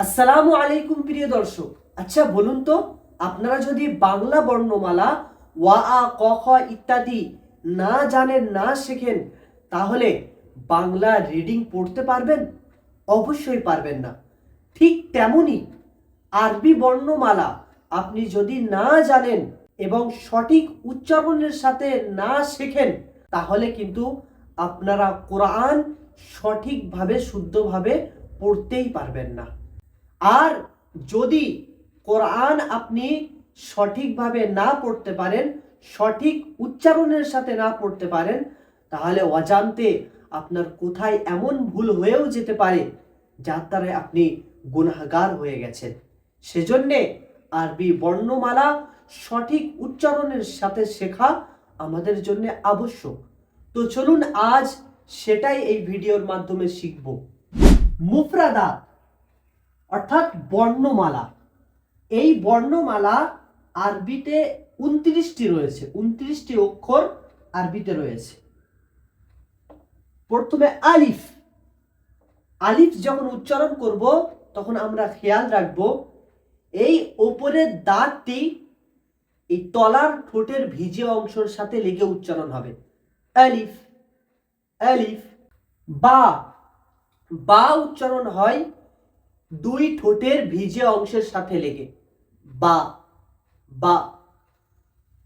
আসসালামু আলাইকুম প্রিয় দর্শক। আচ্ছা বলুন তো, আপনারা যদি বাংলা বর্ণমালা ওয়া আ ক খ ইত্যাদি না জানেন, না শেখেন, তাহলে বাংলা রিডিং পড়তে পারবেন? অবশ্যই পারবেন না। ঠিক তেমনি আরবি বর্ণমালা আপনি যদি না জানেন এবং সঠিক উচ্চারণের সাথে না শেখেন, তাহলে কিন্তু আপনারা কোরআন সঠিকভাবে শুদ্ধভাবে পড়তেই পারবেন না। আর যদি কোরআন আপনি সঠিকভাবে না পড়তে পারেন, সঠিক উচ্চারণের সাথে না পড়তে পারেন, তাহলে অজান্তে আপনার কোথায় এমন ভুল হয়েও যেতে পারে যার দ্বারা আপনি গুনাহগার হয়ে গেছেন। সেজন্যে আরবি বর্ণমালা সঠিক উচ্চারণের সাথে শেখা আমাদের জন্য আবশ্যক। তো চলুন আজ সেটাই এই ভিডিওর মাধ্যমে শিখব। মুফরাদাত অর্থাৎ বর্ণমালা। এই বর্ণমালা আরবিতে 29টি রয়েছে, 29টি অক্ষর আরবিতে রয়েছে। প্রথমে আলিফ। আলিফ যখন উচ্চারণ করব তখন আমরা খেয়াল রাখব এই ওপরের দাঁতটি এই তলার ঠোঁটের ভিজে অংশের সাথে লেগে উচ্চারণ হবে। আলিফ আলিফ। বা। বা উচ্চারণ হয় দুই ঠোঁটের ভিজে অংশের সাথে লেগে, বা বা।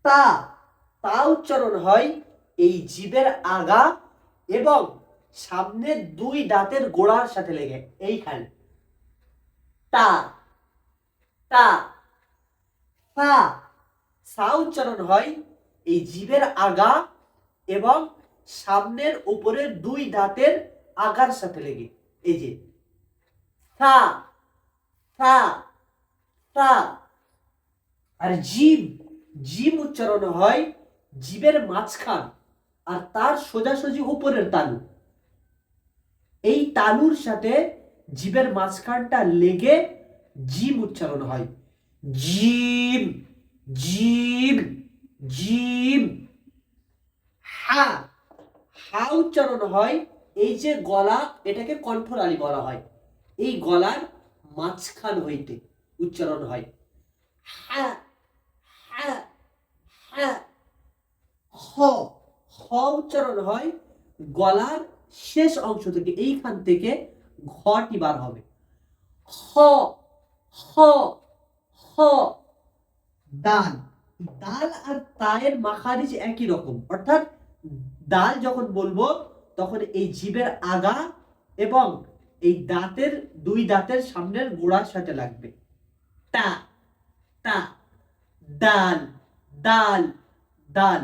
তা। তা উচ্চারণ হয় এই জিভের আগা এবং সামনের দুই দাঁতের গোড়ার সাথে লেগে, এইখানে। তা তা। সা। সা উচ্চারণ হয় এই জিভের আগা এবং সামনের উপরের দুই দাঁতের আগার সাথে লেগে, এই যে সা সা সা। আর জিম। জিম উচ্চারণ হয় জিভের মাঝখান আর তার সোজাসুজি উপরের তালু, এই তালুর সাথে জিভের মাঝখানটা লেগে জিম উচ্চারণ হয়। জিম জিম জিম। হা। হা উচ্চারণ হয় এই যে গলা, এটাকে কণ্ঠনালী বলা হয়, এই গলার মাঝখান হইতে উচ্চারণ হয়। হা হা হা। হ। হ উচ্চারণ হয় গলার শেষ অংশ থেকে, এইখান থেকে ঘটি বার হবে। হ হ হ। দাল। দাল আর তায়ের মাখারিজ একই রকম, অর্থাৎ দাল যখন বলবো তখন এই জিভের আগা এবং এই দাঁতের দুই দাঁতের সামনের গোড়ার সাথে লাগবে। তা তা। দাল দাল দাল।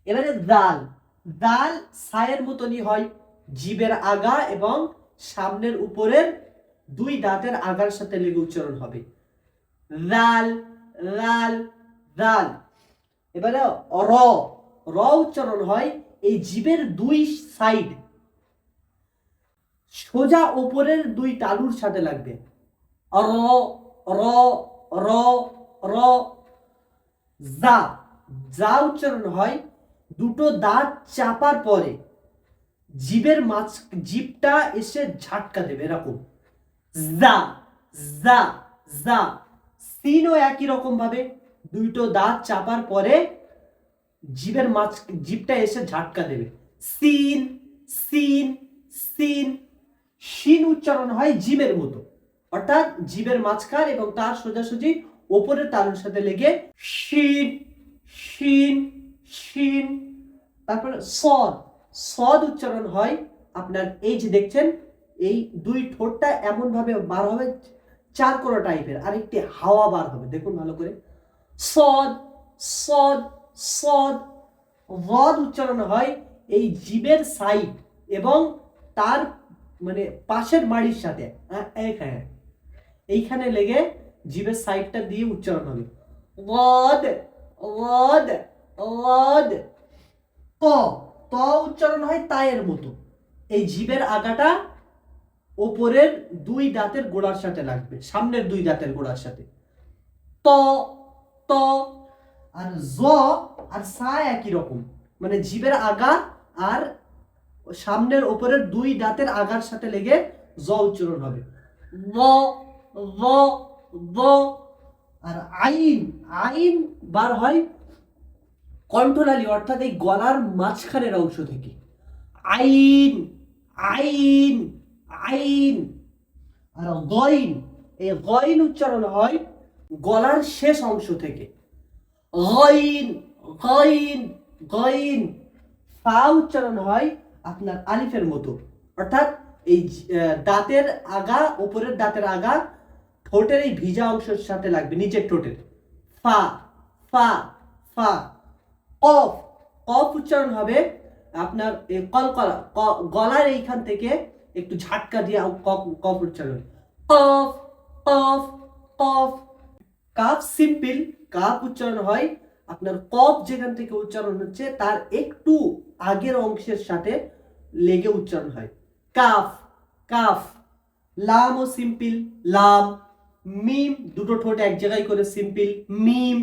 এবারে দাল। দাল সায়ের মতনই হয়, জিভের আগা এবং সামনের উপরের দুই দাঁতের আগার সাথে লেগে উচ্চারণ হবে। রাল রাল রাল। এবারে র। র উচ্চারণ হয় এই জিভের দুই সাইড সোজা উপরের দুই তালুর সাথে লাগবে। র র র র। যা। যা উচ্চারণ হয় দুটো দাঁত চাপার পরে জিভের জিভটা এসে ঝাটকা দেবে, এরকম। যা যা যা। সিনও একই রকম ভাবে দুটো দাঁত চাপার পরে জিভটা এসে ঝাটকা দেবে। Scene scene scene. শিন উচ্চারণ হয় জিভের মতো, অর্থাৎ জিভের মাঝখান এবং তার সোজাসুজি ওপরের তালুর সাথে লেগে শিন শিন শিন। তারপর সদ। সদ উচ্চারণ হয় আপনার এই যে দেখছেন এই দুই ঠোঁটটা এমন ভাবে বার হবে চার কোনা টাইপের, আর একটি হাওয়া বার হবে, দেখুন ভালো করে। সদ সদ সদ। রদ উচ্চারণ হয় এই জিভের সাইড এবং তার মানে পাশের মাড়ির সাথে এইখানে লেগে জিভের সাইডটা দিয়ে উচ্চারণ হবে। রদ রদ রদ। ত। ত উচ্চারণ হয় তায়ের মতো, এই জিভের আগাটা ওপরের দুই দাঁতের গোড়ার সাথে লাগবে, সামনের দুই দাঁতের গোড়ার সাথে। ত ত। আর জ আর সা একই রকম, মানে জিভের আগা আর সামনের ওপরের দুই দাঁতের আগার সাথে লেগে জ উচ্চারণ হবে। ল ল ল। আর আইন, আইন বার হয় কণ্ঠনালী অর্থাৎ এই গলার মাঝখানের অংশ থেকে। আইন আইন আইন। আর গইন, এই গইন উচ্চারণ হয় গলার শেষ অংশ থেকে। গইন গইন গইন। ফা উচ্চারণ হয় আপনার আলিফের মতো, অর্থাৎ এই দাঁতের আগা, উপরের দাঁতের আগা ঠোঁটের এই ভিজা অংশের সাথে লাগবে, নিচের ঠোঁটের। ফা ফা ফা। কফ, কফ উচ্চারণ হবে আপনার এই কলকলা, গলার এইখান থেকে একটু ঝাটকা দিয়ে কফ, কফ উচ্চারণ। কফ কফ কফ। কাফ সিম্পল, কাফ উচ্চারণ হয় আপনার কফ যেখান থেকে উচ্চারণ হচ্ছে তার একটু আগের অংশের সাথে লেগে উচ্চারণ হয়। Calf calf. লাম ও সিম্পল, লাম। মিম, দুটো ঠোঁট এক জায়গায় করে সিম্পল, মিম।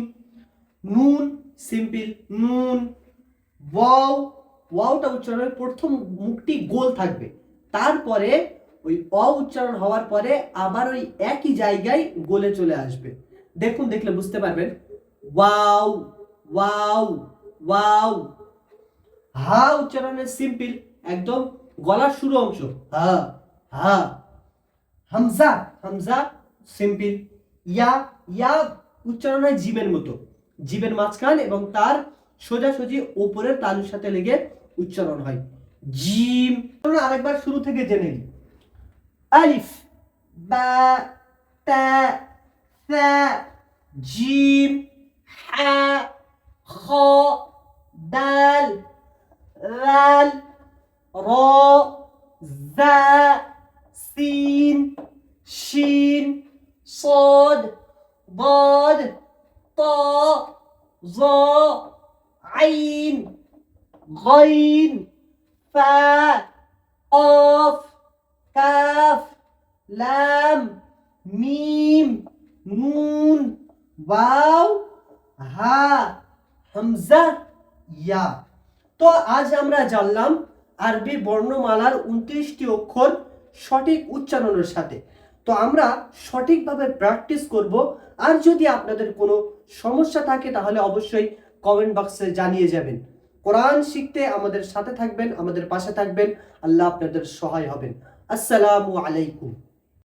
নুন সিম্পল, নুন। ওয়াও, ওয়াওটা উচ্চারণ হয় প্রথম মুখটি গোল থাকবে, তারপরে ওই অ উচ্চারণ হওয়ার পরে আবার ওই একই জায়গায় গোলে চলে আসবে। দেখুন, দেখলে বুঝতে পারবেন। Wow wow wow. হা উচ্চারণের সিম্পল, একদম গলার শুরু অংশ, হা হা। হামজা, হামজা সিম্পল। ইয়া, ইয়া উচ্চারণ হয় জিমের মতো, জিমের মাঝখান এবং তার সোজাসুজি উপরের তালুর সাথে লেগে উচ্চারণ হয়, জিম। আরেকবার শুরু থেকে জেনে নিই। আলিফ, বা, তা, সা, জিম, হা, খ, দাল, রাল, র, জা, সিন, শিন, صاد ضاد طاء ظاء عين غين فاء قاف كاف لام ميم نون واو হা হামজা ইয়া। তো আজ আমরা জানলাম আরবি বর্ণমালার 29টি অক্ষর সঠিক উচ্চারণের সাথে। তো আমরা সঠিকভাবে প্র্যাকটিস করব। আর যদি আপনাদের কোনো সমস্যা থাকে তাহলে অবশ্যই কমেন্ট বক্সে জানিয়ে যাবেন। কোরআন শিখতে আমাদের সাথে থাকবেন, আমাদের পাশে থাকবেন। আল্লাহ আপনাদের সহায় হবেন। আসসালামু আলাইকুম।